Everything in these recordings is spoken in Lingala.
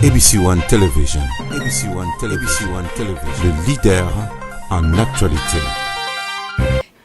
ABC One Television. ABC One Television. Le leader en actualité.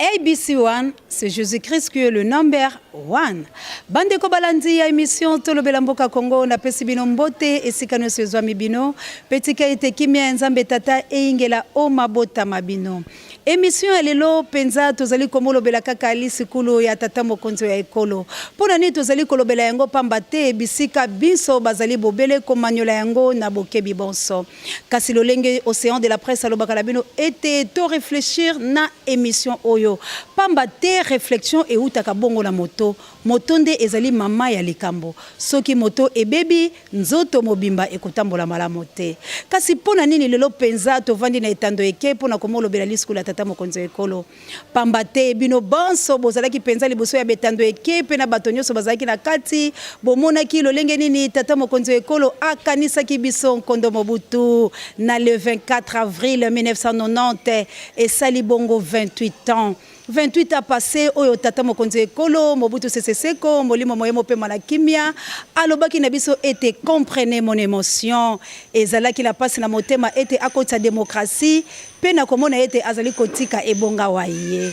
ABC One, c'est Jésus-Christ qui est le number one. Bande ko balandi ya émission Tolobela Mboka Congo na pesi bino mbote esikano sezwa mibino petika ite kimia nzambe tata eingela o mabota mabino. Émission elelo penza tozali komolobela kaka lisikulu ya tata mokonzi ya ekolo. Pona ni tozali kolobela yango pamba te bisika biso bazali bobele komanyola yango na bokebi bonso. Kasi lolenge océan de la presse alobaka la bino était to réfléchir na émission oyo. Pamba te réflexion e utaka bongo na moto. Motonde ezali mama ya likambo. Soki moto ebebi nzoto mobimba ekotambola malamu te. Kasi pona nini lelo penza tovandi na etando eke pona komolobela lisikulu tata mokonzi ekolo pamba te bino bonso bozalaki penza liboso ya betando eke pe na bato nyonso bazalaki na kati bomonaki lolenge nini tata mokonzi ekolo akanisaki biso nkondo Mobutu na le 24 avril 1990 et sali bongo 28 ans. 28 a passé oyo tata mokonzi ekolo Mobutu Sese Seko molimo moyemo pe mala kimia alobaki na biso ete comprenez mon émotion ezalaki la passe na motema ete akota démocratie pe na komona ete azali kotika ebonga waye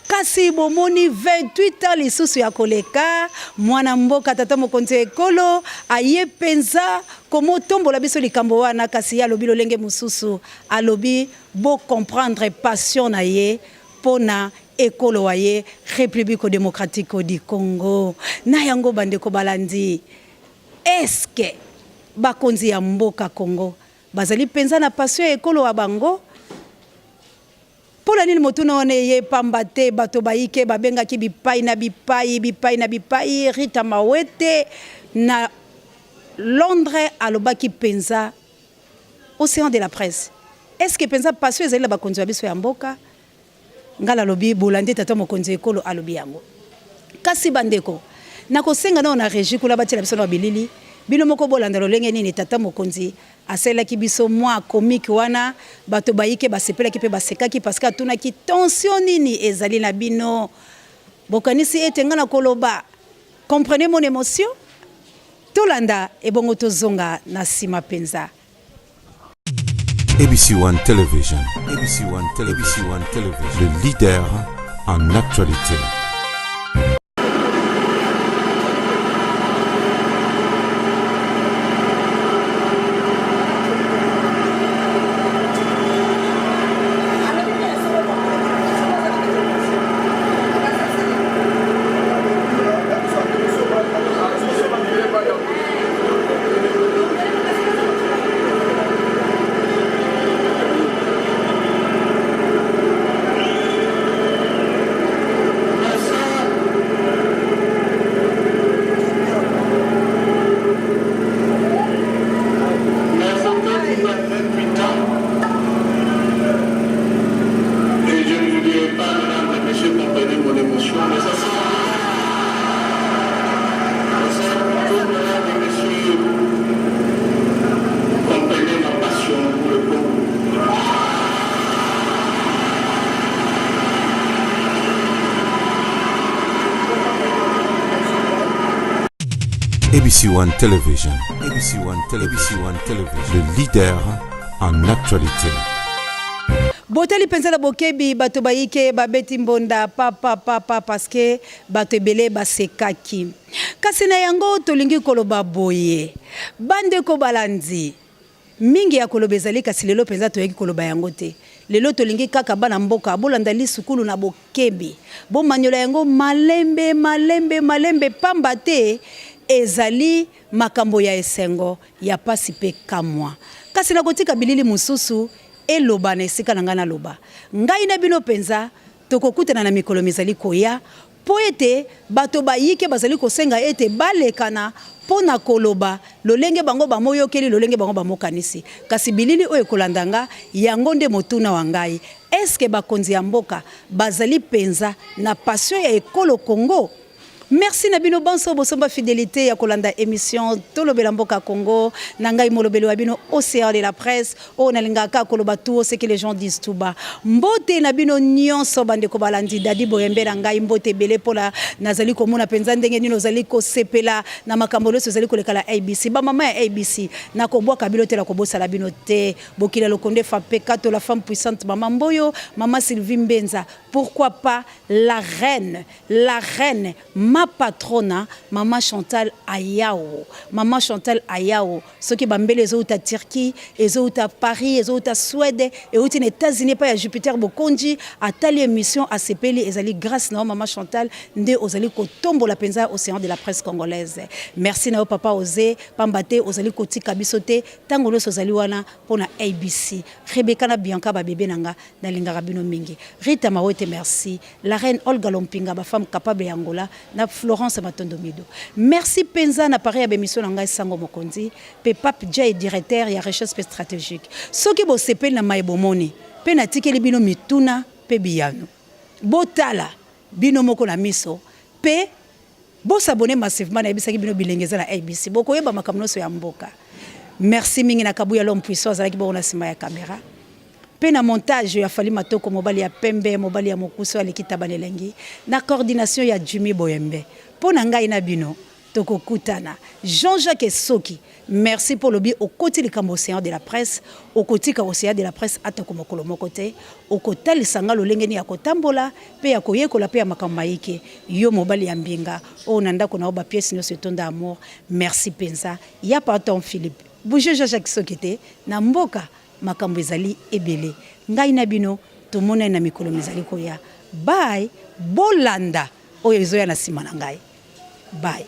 kasi bomoni 28 ans lisusu ya koleka mwana mboka tata mokonzi ekolo aye penza komo tombola biso likambo wana kasi ya lobi lolenge mususu alobi bo comprendre passion na ye pona ekolo waye République démocratique du Congo na yango bandeko balandi eske bakonzi ya mboka Congo bazali penza na passion ekolo wa bango pola nini motuna one ye pamba te bato baike babengaki bipai na bipai Rita Mawete na Londres alobaki penza océan de la presse est-ce que penza passion ezali la bakonzi ya biso ya mboka ngala lobi bolande tata mokonzi ekolo alobi yango kasi bandeko nakosenga na régie kula batela biso na bilili bino moko bolanda lolenge nini tata mokonzi aselaki biso mwa comique wana bato baike basepelaki pe basekaki parce que atunaki tension nini ezali na bino bokanisi ete ngana koloba comprenez mon émotion tolanda ebongo tozonga na sima penza. ABC One Television. ABC One Television. Le leader en actualité. ABC One Television. ABC One Television. Le leader en actualité. Boteli penza la bokebi bato baike babeti mbonda papa parce que bato ebele basekaki. Kasi na yango tolingi koloba boye. Bande ko balandi. Mingi ya koloba ezali kasi lelo penza toyeki koloba yango te. Lelo tolingi kaka bana mboka bolanda lisukulu na bokebi. Bo manyola yango malembe pamba te ezali makambo ya esengo ya pasi pe kamwa. Kasi na kotika bilili mususu eloba na esika na ngana loba. Ngai na bino penza tokokutana na mikolo mizali koya po ete bato bayike bazali kosenga ete balekana pona koloba lolenge bango bamoyokeli lolenge bango bamokanisi. Kasi bilili oyo kolandanga yango nde motuna wa ngai. Eske bakonzi ya mboka bazali penza na passion ya ekolo Congo Merci Nabino Banso Bosomba fidélité ya kolanda émission Tolobela Mboka Congo nangai molobelo wabino océan de la presse o nalingaka koloba tout ce que les gens disent tout bas mbote Nabino nyonso bande ko balandi dadi boyembe nangai mbote belé pola nazali komona penza ndenge nino zali ko sepela na makambo leso zali kolekala ABC ba mama ya ABC na kobwa kabilo te la kobosa la bino te bokila lokonde fa pekato la femme puissante mama Mboyo mama Sylvie Mbenza pourquoi pas la reine ma patrona Maman Chantal Ayao ce qui bambele ezouta Turquie ezouta Paris ezouta Suède et aux États-Unis pas à Jupiter Bokonji à telle émission à sepeli ezali grâce na Maman Chantal nde ozali ko tombo la penza océan de la presse congolaise merci na papa Osé pambate ozali ko tika bisote tango lo sozali wana pona ABC Rebecca na Bianca ba bébé nanga na lingaka bino mingi Rita Mawete merci la reine Olga Lompinga ba femme capable ya Angola na Florence Matondomido. Merci Penza na pareil à émission nanga sango mokonzi pe Pape Jay directeur ya recherche stratégique. Soki bo sepel na maïbo moni pe na tikeli bino mituna pe biyano. Botala bino moko na miso pe bo s'abonner massivement na ebisaki bino bilengeza na ABC. Boko yeba makamno so ya mboka. Merci mingi na kabuya l'homme puissant azalaki bo na sima ya caméra. Pe na montage ya fali matoko mobali ya pembe mobali ya mokuso alikita banelengi na coordination ya Jimmy Boyembe pona ngai na bino tokokutana Jean-Jacques Soki merci pour le bi au côté du océan de la presse au côté ka océan de la presse atako mokolo mokote au côté sanga lolengeni ya kotambola pe ya koyekola pe ya makamaike yo mobali ya mbinga o nanda ko na ba pièce no setonda amour merci penza ya pardon Philippe bouge Jean-Jacques Soki te na mboka makambo ezali ebele ngai na bino tomona na mikolo mizali koya bye bolanda oyo ezoya na sima na ngai bye.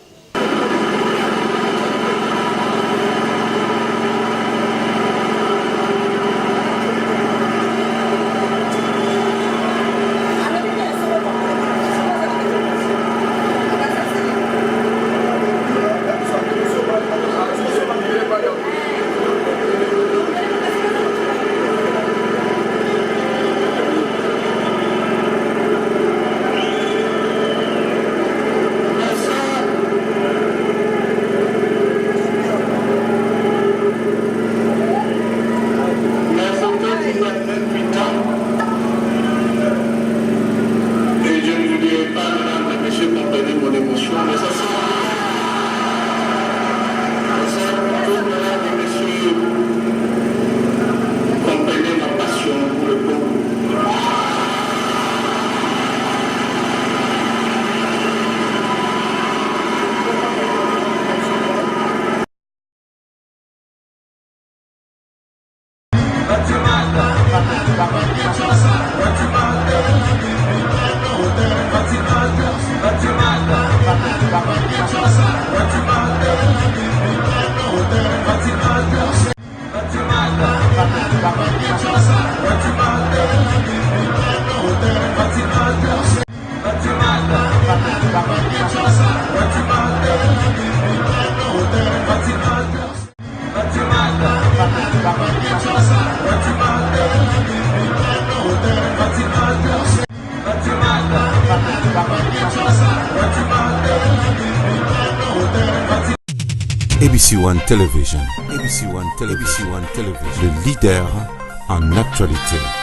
ABC One Television. ABC One Television. Le leader en actualité.